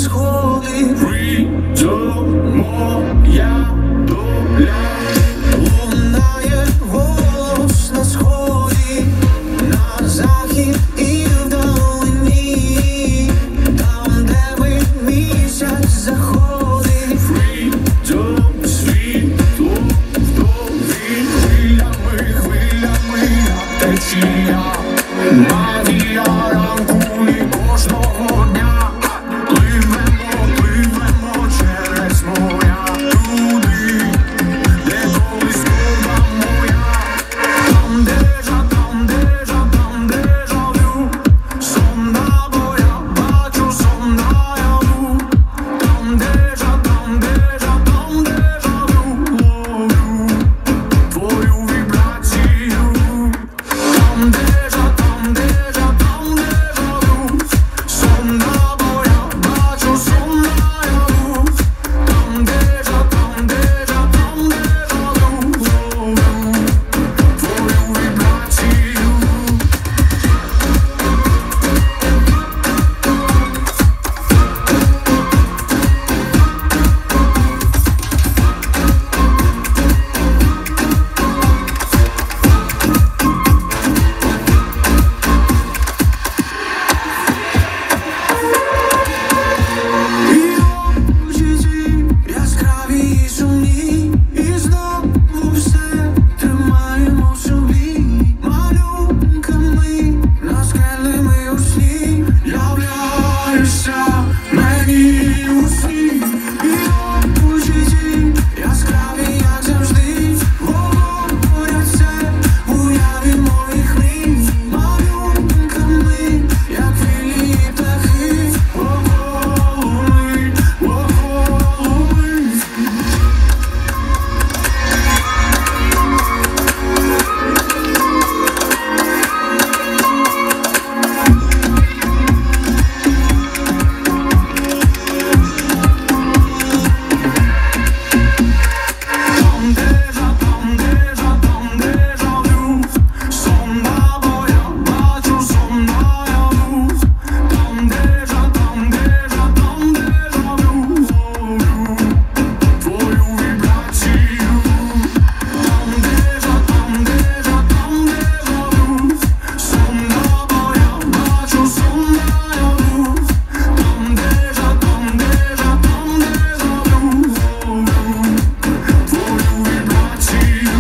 сходи. Freedom, моя доля. Лунає голос на сході, на захід і вдалині, там, де ви місяць заходить. Freedom, світло вдові, хвилями, хвилями, як течія. Магія ранку і кожного дня. Пливемо, пливемо через моря, туди, де колись була моя. Там дежа, там дежа, там дежавю. Сон або я бачу, сон наяву. Там дежа, там дежа, там дежавю. Ловлю твою вібрацію. Там дежа, там дежа, там дежавю. Сон або я бачу, сон наяву. Там дежа, там дежа, там дежавю. Ловлю твою вібрацію. Яскраві і сумні, і знову все тримаємо в собі. Малюнками наскельними у сні, являєшся мені у сні. І очі яскраві, як завжди, говорять все в уяві моїх мрій. Малюнками, як хвилі і птахи, охолони, охолони. Там дежа, там дежа, там дежавю. Сон або я бачу, сон наяву. Там дежа, там дежа, там дежавю. Ловлю твою вібрацію. Там дежа, там дежа, там дежавю. Сон або я бачу, сон наяву. Там дежа, там дежа, там дежавю. Ловлю твою вібрацію.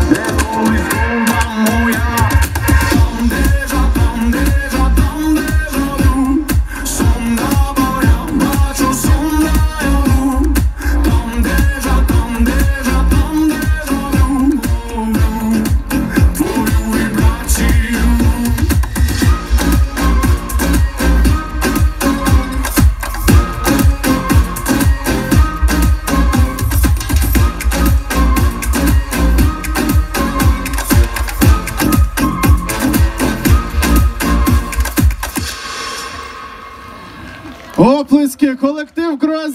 Де колись була моя. Там дежа, там дежа, там дежавю. Сон або я бачу, сон наяву. Там дежа, там дежа, там дежавю. Ловлю твою вібрацію. Оплески, колектив Cross.